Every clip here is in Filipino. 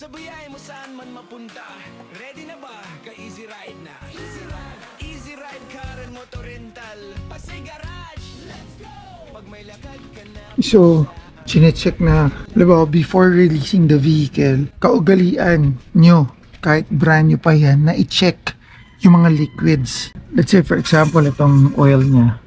Sa biyahe mo saan man mapunta, ready na ba? Ka-easy ride na. Easy ride car and motor rental. Pasay garage, let's go! Pag may lakad ka na. So, chinecheck na, diba, before releasing the vehicle, kaugalian nyo, kahit brand new pa yan, na i-check yung mga liquids. Let's say, for example, itong oil niya.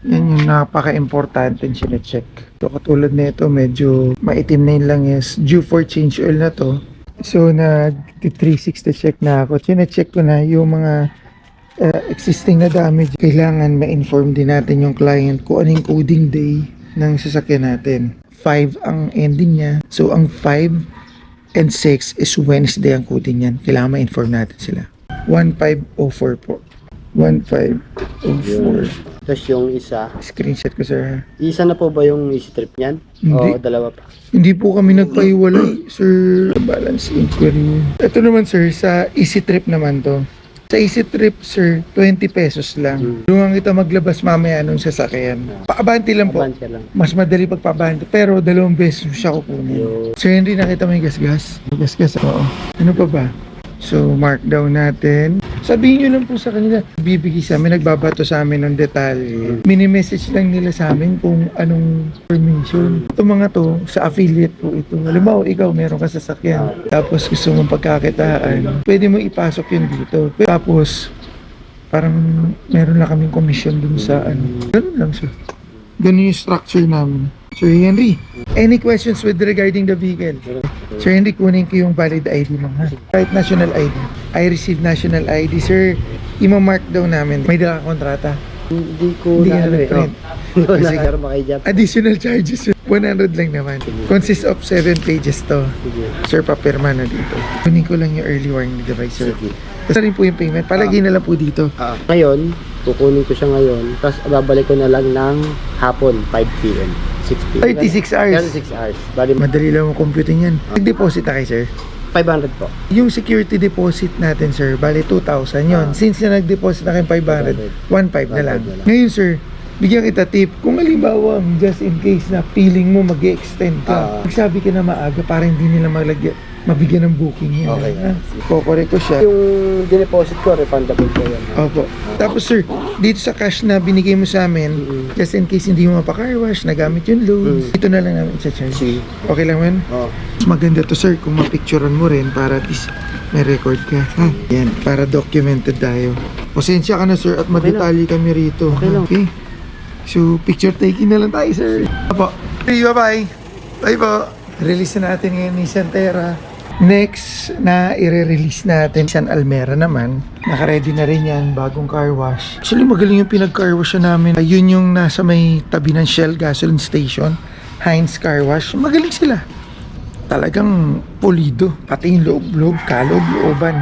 Yan yung napaka-importante chinecheck. So, katulad nito, medyo maitim na yun lang is due for change oil na to. So, nag-360 check na ako. Chinecheck ko na yung mga existing na damage. Kailangan ma-inform din natin yung client kung anong coding day ng sasakyan natin. 5 ang ending niya. So, ang 5 and 6 is Wednesday ang coding niyan. Kailangan ma-inform natin sila. 1504 po. 1504. Tapos yung isa. Screenshot ko, sir. Isa na po ba yung easy trip niyan? Hindi. O dalawa pa? Hindi po kami nagpaiwalay, sir. Balance inquiry. Ito naman, sir, sa easy trip naman to. Sa easy trip, sir, 20 pesos lang. Tulungan kita maglabas mamaya nung sasakyan. Paabante lang po. Abante lang. Mas madali pagpabante. Pero 2 beses siya kukunin. Sir Henry, nakita mo yung gasgas? Gasgas, oo. Ano pa ba? So, mark down natin. Sabihin nyo lang po sa kanila. Bibigay sa amin, nagbabato sa amin ng detalye. Mini-message lang nila sa amin kung anong information. Ito mga to, sa affiliate po ito. Halimbawa, ikaw meron ka sasakyan. Tapos gusto mong pagkakitaan. Pwede mo ipasok yun dito. Tapos, parang meron na kaming commission dun sa ano. Ganun lang, sir. Ganun yung structure namin. Sir Henry, any questions with regarding the vehicle? Sir Henry, kunin ko yung valid ID mo, ha? Right, national ID. I received national ID, sir. Ima-mark daw namin. May dala ka kontrata. Hindi ko Hindi na ka na-print. Hindi ko na Sige. pero makijump. Additional charges, sir. 100 lang naman. Consists of 7 pages to. Sige. Sir, papirma na dito. Kunin ko lang yung early warning device, sir. Sige. Tapos rin po yung payment. Palagay na lang po dito. Ngayon, kukunin ko siya ngayon. Tapos babalik ko na lang ng hapon, 5 p.m. 6 p.m. 36 hours. 36 hours. Bali, Madali lang ang computing yan. Nag-deposit na kayo, sir? 500 po. Yung security deposit natin, sir, bali 2,000 yun. Since na nag-deposit na kayo 500, 1,500 na lang. 1,500 na lang. Ngayon, sir, bigyan kita tip. Kung halimbawa, just in case na feeling mo mag-extend ka, magsabi ka na maaga para hindi nila mabigyan ng booking yun. Okay. Kukorek ko siya. Yung dineposit ko, refundable ko yan. Opo. Tapos, sir, dito sa cash na binigay mo sa amin, just in case hindi mo mapa-car wash, nagamit yung loans, dito na lang namin i-charge. Sige. Okay lang man? Oo. Maganda to, sir, kung mapicturean mo rin para at least may record ka. Ha? Yan, para documented tayo. Pasensya ka na, sir, at madetalye kami rito. Okay lang. Okay? So, picture taking na lang tayo, sir. Apo. Hey, bye-bye. Bye po. Release na natin ngayon ni Santera. Next na i-release natin San Almera naman. Naka-ready na rin yan, bagong car wash. Actually, magaling yung pinag-car wash namin. Yun yung nasa may tabi ng Shell gasoline station, Heinz Car Wash. Magaling sila. Talagang pulido. Pati yung loob-loob, kaloob-looban.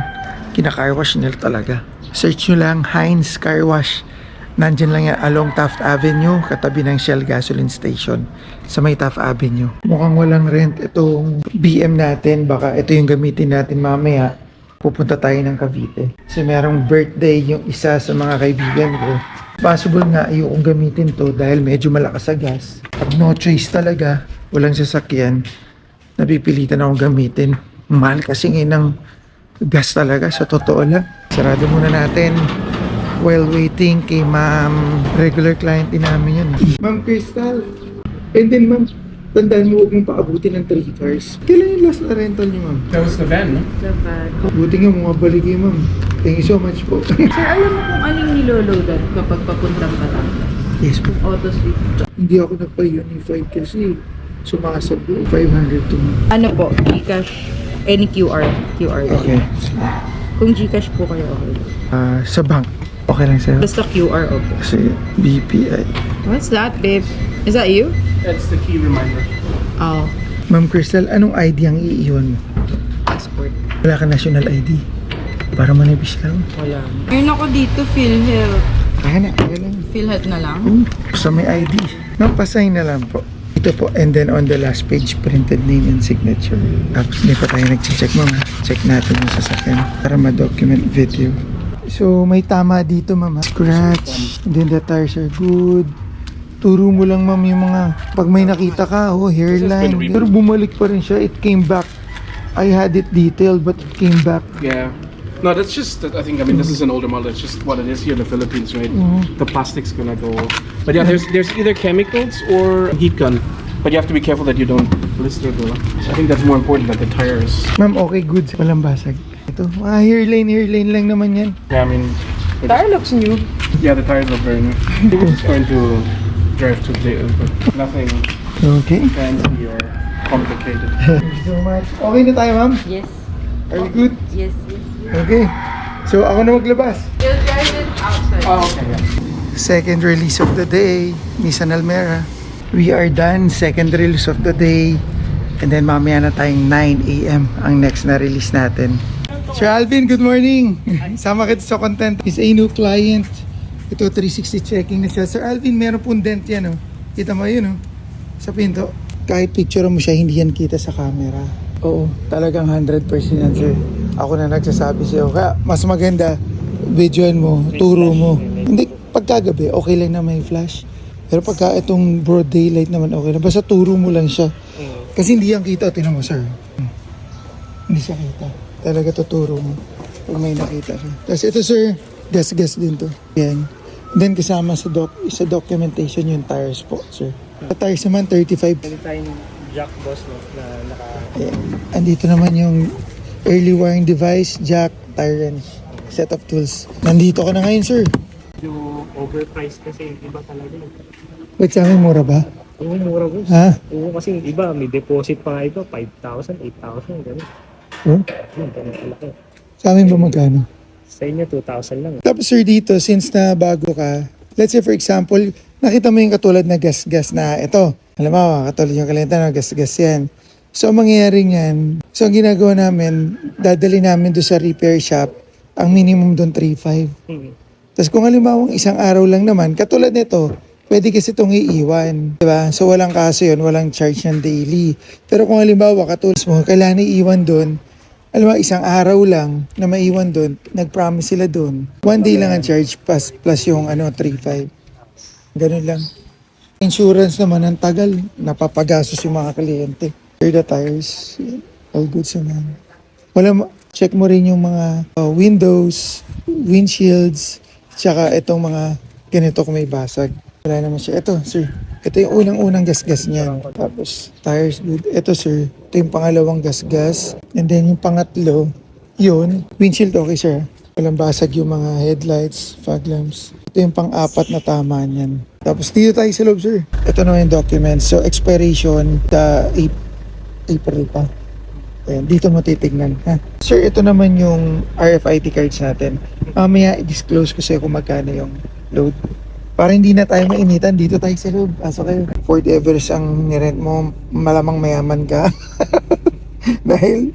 Kina-car wash nila talaga. Search nyo lang, Heinz Car Wash. Nandyan lang yan along Taft Avenue, katabi ng Shell gasoline station sa may Taft Avenue. Mukhang walang rent itong BM natin. Baka ito yung gamitin natin mamaya. Pupunta tayo ng Cavite. Kasi merong birthday yung isa sa mga kaibigan ko. Possible nga ayokong gamitin to dahil medyo malakas sa gas. Pag no choice talaga, walang sasakyan, napipilitan akong gamitin. Mahal kasi ngayon ng gas talaga, sa totoo lang. Sarado muna natin while waiting kay ma'am. Regular client din namin yan. Ma'am Crystal, and then ma'am, tandaan mo huwag mong paabutin ng 3 cars. Kailan yung last na rental niyo, ma'am? That was the van, no? The van. Buti nga bumabalik kayo, ma'am. Thank you so much po. Sir, alam mo kung anong niloloadan kapag papuntang Batangas? Yes po. Auto sweep. Hindi ako nagpa-Unify kasi sumasabog 500 to me. Ano po? Gcash. Any QR. QR. Okay. Kung Gcash po kayo, okay. Sa bank. Okay lang sa'yo? Basta QR, okay. Kasi BPI. What's that, babe? Is that you? That's the key reminder. Oh, Ma'am Crystal, anong ID ang iiwan mo? passport. Wala ka national ID? Para manipis lang. Wala. Meron ako dito, PhilHealth. Kaya lang. PhilHealth na lang? Sa may ID. Napasign na lang po. Ito po, and then on the last page, printed name and signature. Tapos hindi pa tayo nag-check, ma'am. Check natin yung sasakyan para ma-document video. So, may tama dito, ma'am. Scratch. And then the tires are good. Turo mo lang, ma'am, yung mga pag may nakita ka, hairline. Pero bumalik pa rin siya. It came back I had it detailed but it came back. Yeah. No, that's just, I think, I mean, this is an older model. It's just what it is here in the Philippines, right? The plastic's gonna go. But yeah, there's either chemicals or heat gun. But you have to be careful that you don't blister the. I think that's more important than the tires. Ma'am, okay, good. Walang basag. Ito, mga hairline lang naman yan. Yeah, I mean, Tire looks new. yeah, the tires look very new. We're just going to drive today, but nothing Okay. fancy or complicated. Thank you so much. Okay na tayo, ma'am? Yes. Are you good? Yes. Okay. So, ako na maglabas. You'll drive it outside. Oh, okay, yeah. Second release of the day, Nissan Almera. We are done. Second release of the day. And then mamaya na tayong 9 a.m. ang next na release natin. Sir Alvin, good morning. Sama kita sa content. Is a new client. Ito 360 checking na siya. Sir Alvin, meron pong dent yan. Oh. Kita mo yun, oh. Sa pinto. Kahit picture mo siya, hindi yan kita sa camera. Oo, talagang 100% yan, sir. Ako na nagsasabi sa'yo. Kaya mas maganda, videoan mo, turo mo. Hindi, pagkagabi, okay lang na may flash. Pero pagka itong broad daylight naman okay na. Basta turo mo lang siya. Kasi hindi yan kita. Tinan mo, sir. Hindi siya kita. Talaga tuturo mo. Pag may nakita siya. Tapos ito, sir, gas din to. Yan. Then kasama sa documentation yung tires po, sir. Sa tires naman, 35. Anytime jack boss no, na naka... Ayan. Andito naman yung early wiring device, jack, tire wrench, set of tools. Nandito ka na ngayon, sir. Yung overpriced kasi iba talaga. Ba't sa amin mura ba? Oo, mura boss. Ha? Oo, kasi yung iba, may deposit pa nga ito, 5,000, 8,000, gano'n. Huh? Yun, ganun kalaki. Sa amin ba magkano? Sa inyo, 2,000 lang. Tapos sir dito, since na bago ka, let's say for example, nakita mo yung katulad na gas-gas na ito. Alam mo, katulad yung kalenta na gas-gas yan. So ang mangyayari niyan, so ang ginagawa namin, dadali namin doon sa repair shop, ang minimum doon 3,500. Tapos kung halimbawa isang araw lang naman, katulad nito, pwede kasi itong iiwan. Diba? So walang kaso yun, walang charge ng daily. Pero kung halimbawa katulad mo, kailangan iiwan doon, alam mo, isang araw lang na maiwan doon, nag-promise sila doon. 1 day lang ang charge plus yung 3,500. Ganun lang. Insurance naman, ang tagal. Napapagasos yung mga kliyente. Clear the tires. All good naman. Check mo rin yung mga windows, windshields, tsaka itong mga ganito kung may basag. Wala naman siya. Ito, sir. Ito yung unang-unang gas-gas niya. Tapos, tires good. Ito, sir. Ito yung pangalawang gas-gas. And then, yung pangatlo, yun. Windshield okay, sir. Walang basag yung mga headlights, fog lamps. Ito yung pang-apat na tama niyan. Tapos, dito tayo sa loob, sir. Ito naman yung documents. So, expiration, April pa. Ayan, dito mo titignan. Ha? Sir, ito naman yung RFID cards natin. Mamaya, i-disclose ko sa'yo kung magkano yung load. Para hindi na tayo mainitan, dito tayo sa loob. Aso kayo. Ford Everest ang nirent mo, malamang mayaman ka. Dahil,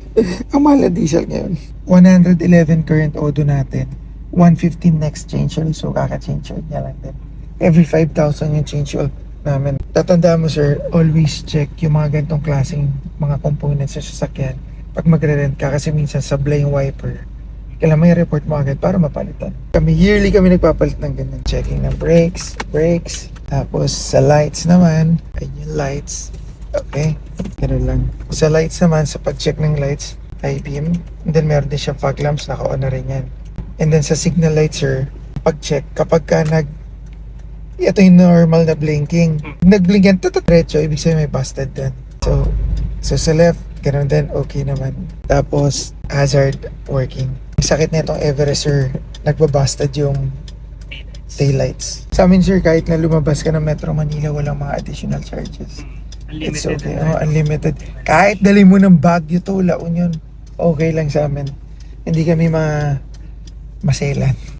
ang mahal na diesel ngayon. 111 current odo natin. 115 next change oil. So, kaka-change oil niya lang din. Every 5,000 yung change oil namin. Tatandaan mo, sir, always check yung mga ganitong klaseng mga components sa sasakyan. Pag magre-rent ka, kasi minsan sablay yung wiper. Kailangan may report mo agad para mapalitan. Yearly kami nagpapalit ng ganyan. Checking ng brakes. Tapos sa lights naman, ayun yung lights. Okay, ganun lang. Sa lights naman, sa pag-check ng lights, high beam. And then meron din siya fog lamps, naka-on na rin yan. And then sa signal lights, sir, pag-check, kapag ka ito yung normal na blinking. Nag-blink yan, diretso, ibig sabihin may busted din. So sa left, ganun din, okay naman. Tapos, hazard working. Yung sakit na itong Everest, sir, nagbabastad yung taillights. Sa amin, sir, kahit na lumabas ka ng Metro Manila, walang mga additional charges. It's okay. Oh, unlimited. Kahit dali mo ng Baguio to, La Union, okay lang sa amin. Hindi kami maselan.